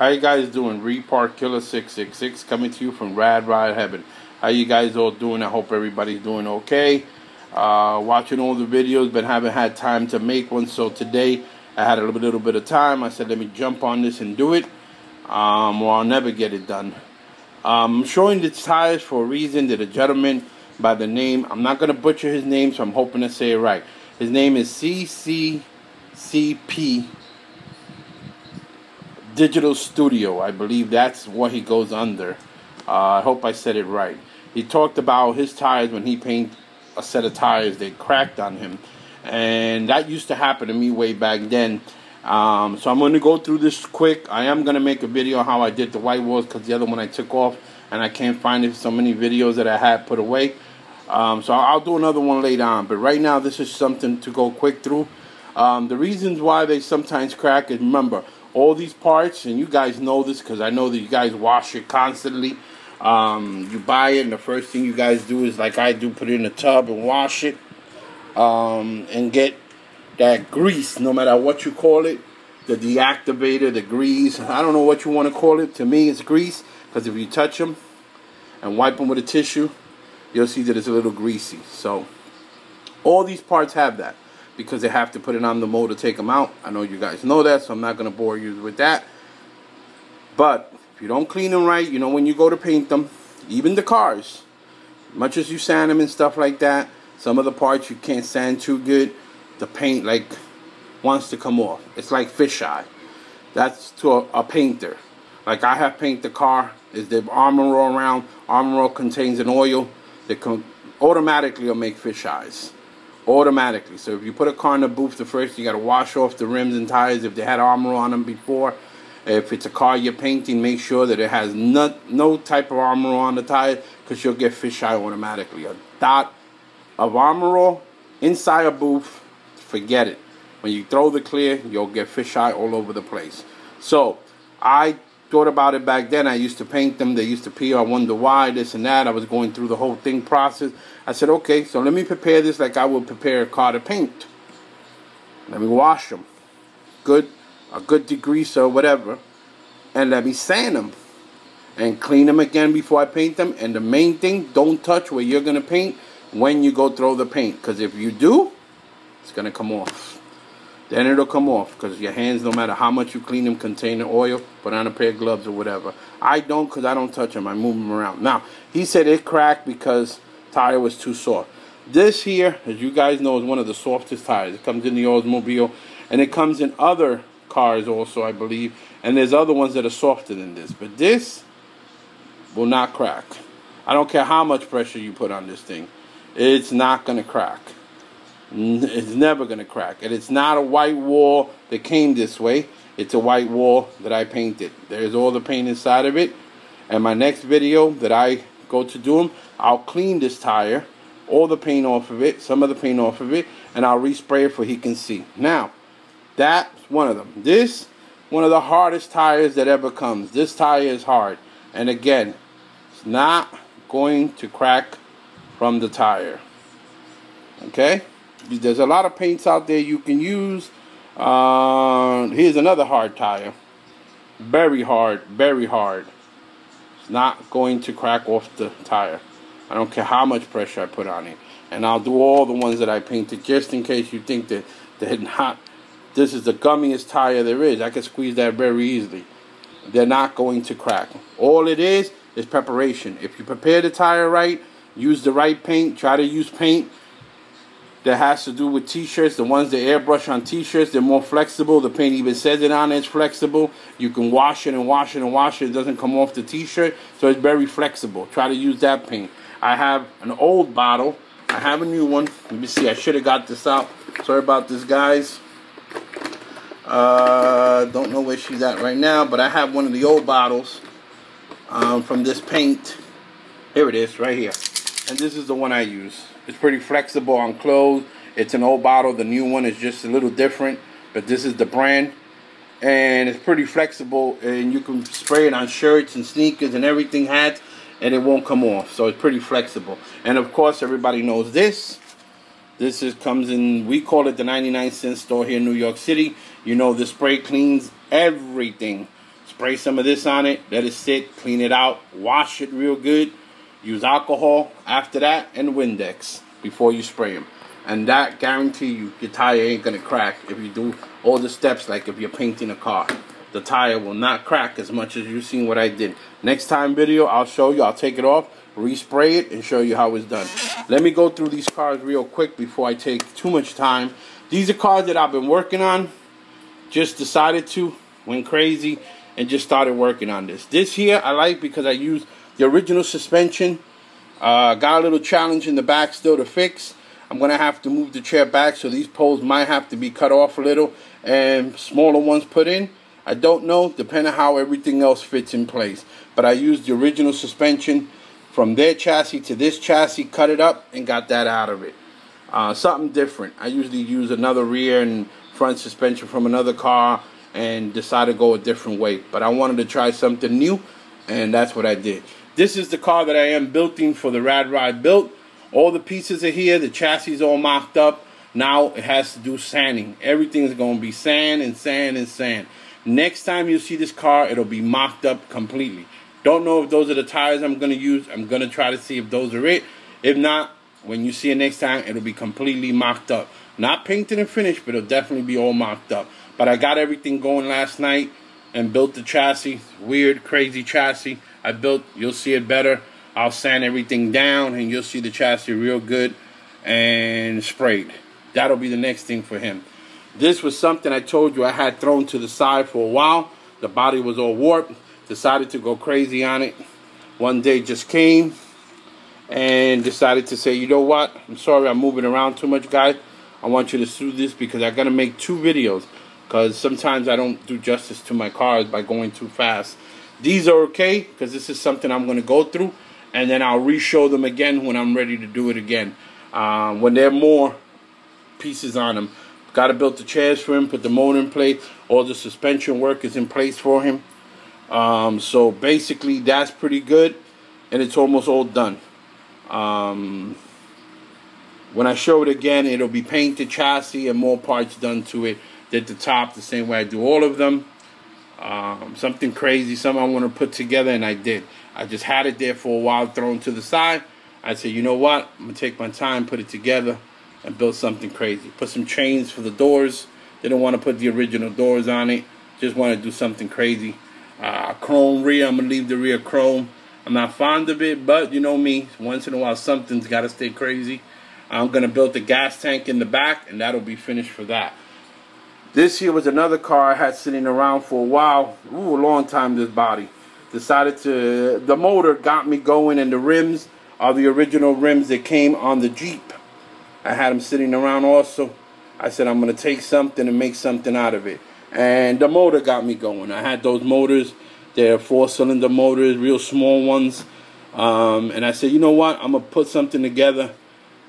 How you guys doing? Repart Killer 666 coming to you from RAT.ROD.HEAVEN. How you guys all doing? I hope everybody's doing okay. Watching all the videos, but haven't had time to make one. So today I had a little bit of time. I said let me jump on this and do it, or I'll never get it done. I'm showing the tires for a reason that a gentleman by the name, I'm not going to butcher his name, so I'm hoping to say it right. His name is CCCP Digital Studio. I believe that's what he goes under. I hope I said it right. He talked about his tires when he painted a set of tires, they cracked on him. And that used to happen to me way back then. So I'm going to go through this quick. I am going to make a video how I did the white walls because the other one I took off and I can't find it. So many videos that I had put away. So I'll do another one later on. But right now this is something to go quick through. The reasons why they sometimes crack is, remember, all these parts, and you guys know this because I know that you guys wash it constantly. You buy it and the first thing you guys do is, like I do, put it in a tub and wash it. And get that grease, no matter what you call it, the deactivator, the grease, I don't know what you want to call it. To me it's grease, because if you touch them and wipe them with a tissue, you'll see that it's a little greasy. So all these parts have that because they have to put it on the motor to take them out. I know you guys know that, so I'm not going to bore you with that. But if you don't clean them right, you know, when you go to paint them, even the cars, much as you sand them and stuff like that, some of the parts you can't sand too good. The paint like wants to come off. It's like fisheye. That's to a painter. Like I have paint the car. Is the Armor All around? Armor All contains an oil that automatically will make fish eyes. Automatically. So if you put a car in the booth, the first you got to wash off the rims and tires if they had Armor All on them before. If it's a car you're painting, make sure that it has no type of Armor All on the tire, because you'll get fish eye automatically. A dot of Armor All inside a booth, forget it. When you throw the clear, you'll get fish eye all over the place. So I thought about it back then. I used to paint them. They used to peel. I wonder why, this and that. I was going through the whole thing process. I said, okay, so let me prepare this like I would prepare a car to paint. Let me wash them. A good degreaser or whatever. And let me sand them. And clean them again before I paint them. And the main thing, don't touch where you're going to paint when you go throw the paint. Because if you do, it's going to come off. Then it'll come off, because your hands, no matter how much you clean them, contain the oil. Put on a pair of gloves or whatever. I don't, because I don't touch them. I move them around. Now, he said it cracked because tire was too soft. This here, as you guys know, is one of the softest tires. It comes in the Oldsmobile, and it comes in other cars also, I believe. And there's other ones that are softer than this. But this will not crack. I don't care how much pressure you put on this thing. It's not going to crack. It's never going to crack. And it's not a white wall that came this way. It's a white wall that I painted. There's all the paint inside of it. And my next video that I go to do them, I'll clean this tire, all the paint off of it, some of the paint off of it, and I'll respray it for he can see. Now, that's one of them. This, one of the hardest tires that ever comes. This tire is hard. And again, it's not going to crack from the tire. Okay? There's a lot of paints out there you can use. Here's another hard tire. Very hard, very hard. It's not going to crack off the tire. I don't care how much pressure I put on it. And I'll do all the ones that I painted just in case you think that they're not. This is the gummiest tire there is. I can squeeze that very easily. They're not going to crack. All it is preparation. If you prepare the tire right, use the right paint, try to use paint that has to do with t-shirts. The ones that airbrush on t-shirts, they're more flexible. The paint even says it on it, it's flexible. You can wash it and wash it and wash it. It doesn't come off the t-shirt, so it's very flexible. Try to use that paint. I have an old bottle. I have a new one. Let me see. I should have got this out. Sorry about this, guys. Don't know where she's at right now, but I have one of the old bottles from this paint. Here it is, right here. And this is the one I use. It's pretty flexible on clothes. It's an old bottle. The new one is just a little different, but this is the brand. And it's pretty flexible, and you can spray it on shirts and sneakers and everything, hats, and it won't come off. So it's pretty flexible. And of course, everybody knows this. This comes in, we call it the 99-cent store here in New York City. You know, the spray cleans everything. spray some of this on it, let it sit, clean it out, wash it real good, use alcohol after that, and Windex before you spray them. And that guarantee you, your tire ain't gonna crack if you do all the steps like if you're painting a car. The tire will not crack as much as you've seen what I did. Next time video, I'll show you. I'll take it off, respray it, and show you how it's done. Let me go through these cars real quick before I take too much time. These are cars that I've been working on. Just decided to, went crazy, and just started working on this. This here I like because I used the original suspension. Got a little challenge in the back still to fix. I'm going to have to move the chair back, so these poles might have to be cut off a little and smaller ones put in. I don't know, depending on how everything else fits in place. But I used the original suspension from their chassis to this chassis, cut it up, and got that out of it. Something different. I usually use another rear and front suspension from another car and decided to go a different way. But I wanted to try something new, and that's what I did. This is the car that I am building for the RAT.ROD built. All the pieces are here. The chassis is all mocked up. Now it has to do sanding. Everything is going to be sand and sand and sand. Next time you see this car, it'll be mocked up completely. Don't know if those are the tires I'm going to use. I'm going to try to see if those are it. If not, when you see it next time, it'll be completely mocked up. Not painted and finished, but it'll definitely be all mocked up. But I got everything going last night and built the chassis. Weird, crazy chassis I built. You'll see it better. I'll sand everything down and you'll see the chassis real good and sprayed. That'll be the next thing for him. This was something I told you I had thrown to the side for a while. The body was all warped. Decided to go crazy on it. One day just came and decided to say, you know what? I'm sorry I'm moving around too much, guys. I want you to do this because I'm going to make 2 videos. Because sometimes I don't do justice to my cars by going too fast. These are okay because this is something I'm going to go through. And then I'll re-show them again when I'm ready to do it again. When there are more pieces on them. Got to build the chairs for him, put the motor in place. All the suspension work is in place for him. So basically that's pretty good. And it's almost all done. When I show it again, it'll be painted chassis and more parts done to it. Did the top the same way I do all of them. Something crazy, something I want to put together, and I did. I just had it there for a while, thrown to the side. I said, you know what? I'm going to take my time, put it together, and build something crazy. Put some chains for the doors. Didn't want to put the original doors on it. Just want to do something crazy. Chrome rear, I'm going to leave the rear chrome. I'm not fond of it, but you know me. Once in a while, something's got to stay crazy. I'm going to build the gas tank in the back, and that'll be finished for that. This here was another car I had sitting around for a while. Ooh, a long time, this body. Decided to, the motor got me going, and the rims are the original rims that came on the Jeep. I had them sitting around also. I said I'm going to take something and make something out of it. And the motor got me going. I had those motors. They're 4-cylinder motors, real small ones. And I said, you know what? I'm going to put something together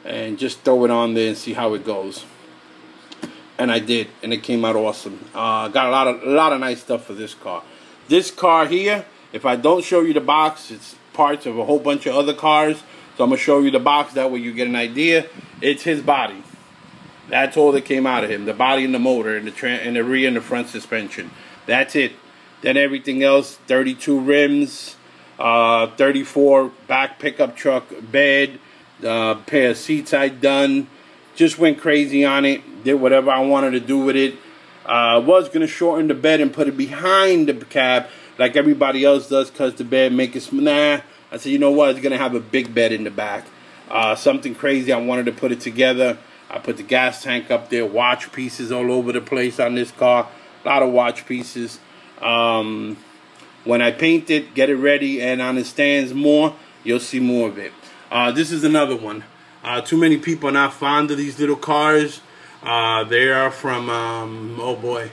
and just throw it on there and see how it goes. And I did, and it came out awesome. Got a lot of nice stuff for this car. This car here, if I don't show you the box, it's parts of a whole bunch of other cars. So I'm going to show you the box, that way you get an idea. It's his body. That's all that came out of him. The body and the motor and the rear and the front suspension. That's it. Then everything else, 32 rims, 34 back pickup truck bed, pair of seats I done. Just went crazy on it. Did whatever I wanted to do with it. Was going to shorten the bed and put it behind the cab like everybody else does, because the bed make it, nah. I said, you know what, it's going to have a big bed in the back. Something crazy, I wanted to put it together. I put the gas tank up there, watch pieces all over the place on this car. A lot of watch pieces. When I paint it, get it ready, and on the stands more, you'll see more of it. This is another one. Too many people are not fond of these little cars. They are from, oh boy,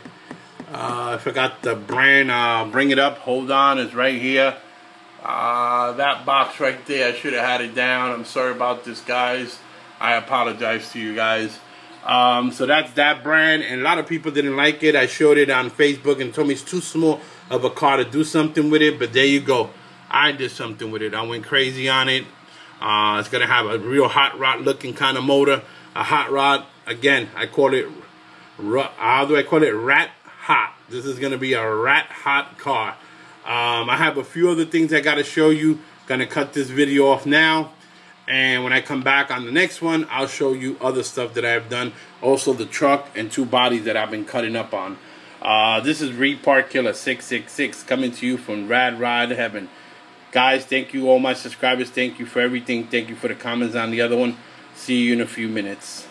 I forgot the brand. Bring it up, hold on, it's right here. That box right there, I should have had it down. I'm sorry about this, guys. I apologize to you guys. So that's that brand, and a lot of people didn't like it. I showed it on Facebook and told me it's too small of a car to do something with it, but there you go. I did something with it. I went crazy on it. It's going to have a real hot rod looking kind of motor. A hot rod, again, I call it, how do I call it? Rat hot. This is going to be a rat hot car. I have a few other things I got to show you. Gonna cut this video off now. And when I come back on the next one, I'll show you other stuff that I've done. Also the truck and 2 bodies that I've been cutting up on. This is Repart Killer 666 coming to you from RAT.ROD.HEAVEN. Guys, thank you all my subscribers. Thank you for everything. Thank you for the comments on the other one. See you in a few minutes.